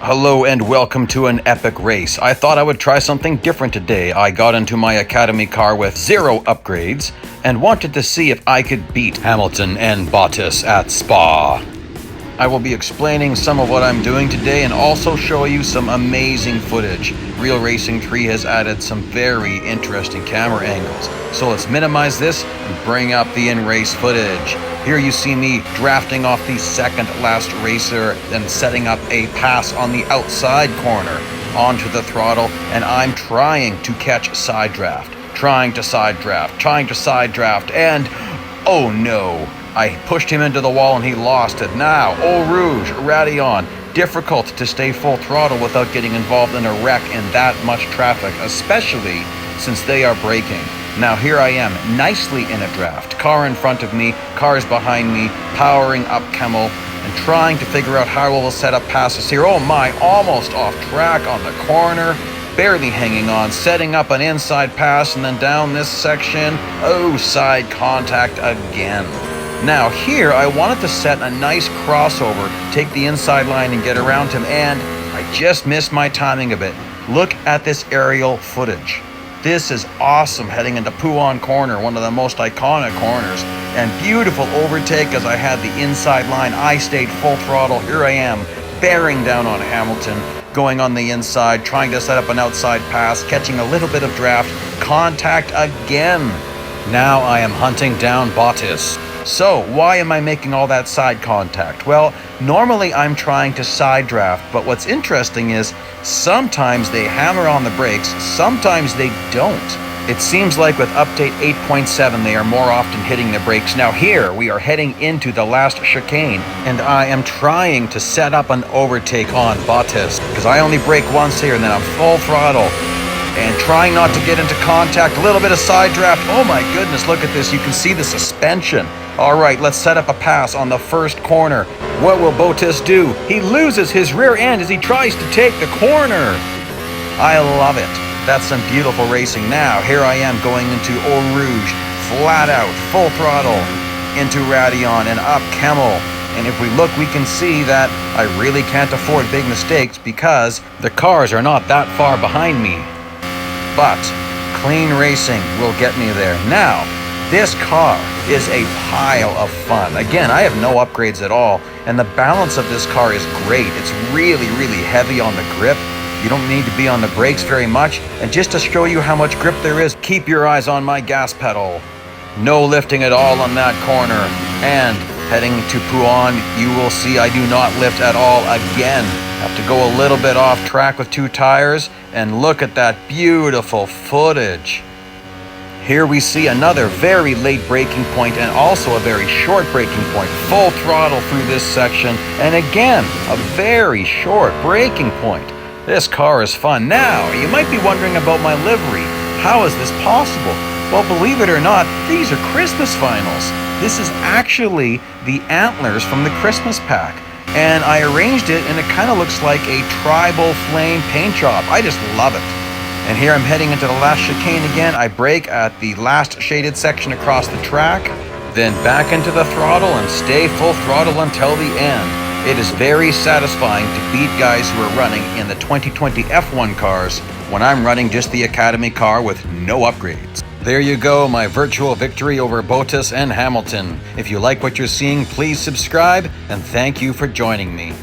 Hello and welcome to an epic race. I thought I would try something different today. I got into my Academy car with 0 upgrades and wanted to see if I could beat Hamilton and Bottas at Spa. I will be explaining some of what I'm doing today and also show you some amazing footage. Real Racing Tree has added some very interesting camera angles. So let's minimize this and bring up the in-race footage. Here you see me drafting off the second last racer and setting up a pass on the outside corner onto the throttle, and I'm trying to catch side draft, trying to side draft, and oh no, I pushed him into the wall and he lost it. Now, Eau Rouge, Raidillon, difficult to stay full throttle without getting involved in a wreck in that much traffic, especially since they are braking. Now here I am, nicely in a draft. Car in front of me, cars behind me, powering up Kemmel, and trying to figure out how we'll set up passes here. Oh my, almost off track on the corner, barely hanging on, setting up an inside pass, and then down this section, oh, side contact again. Now here, I wanted to set a nice crossover, take the inside line and get around him, and I just missed my timing a bit. Look at this aerial footage. This is awesome, heading into Pouhon Corner, one of the most iconic corners, and beautiful overtake as I had the inside line. I stayed full throttle. Here I am, bearing down on Hamilton, going on the inside, trying to set up an outside pass, catching a little bit of draft, contact again. Now I am hunting down Bottas. So, why am I making all that side contact? Well, normally I'm trying to side draft, but what's interesting is sometimes they hammer on the brakes, sometimes they don't. It seems like with update 8.7 they are more often hitting the brakes. Now here we are heading into the last chicane, and I am trying to set up an overtake on Bottas because I only brake once here and then I'm full throttle. And trying not to get into contact, a little bit of side draft. Oh my goodness, look at this. You can see the suspension. All right, let's set up a pass on the first corner. What will Bottas do? He loses his rear end as he tries to take the corner. I love it. That's some beautiful racing. Now, here I am going into Eau Rouge, flat out, full throttle, into Raidillon and up Kemmel. And if we look, we can see that I really can't afford big mistakes because the cars are not that far behind me. But clean racing will get me there. Now, this car is a pile of fun. Again, I have no upgrades at all, and the balance of this car is great. It's really, really heavy on the grip. You don't need to be on the brakes very much. And just to show you how much grip there is, keep your eyes on my gas pedal. No lifting at all on that corner. And heading to Pouhon, you will see I do not lift at all again. Have to go a little bit off track with 2 tires, and look at that beautiful footage. Here we see another very late braking point and also a very short braking point. Full throttle through this section, and again, a very short braking point. This car is fun. Now, you might be wondering about my livery. How is this possible? Well, believe it or not, these are Christmas vinyls. This is actually the antlers from the Christmas pack. And I arranged it, and it kind of looks like a tribal flame paint job. I just love it. And here I'm heading into the last chicane again. I brake at the last shaded section across the track, then back into the throttle and stay full throttle until the end. It is very satisfying to beat guys who are running in the 2020 F1 cars when I'm running just the Academy car with no upgrades. There you go, my virtual victory over Bottas and Hamilton. If you like what you're seeing, please subscribe, and thank you for joining me.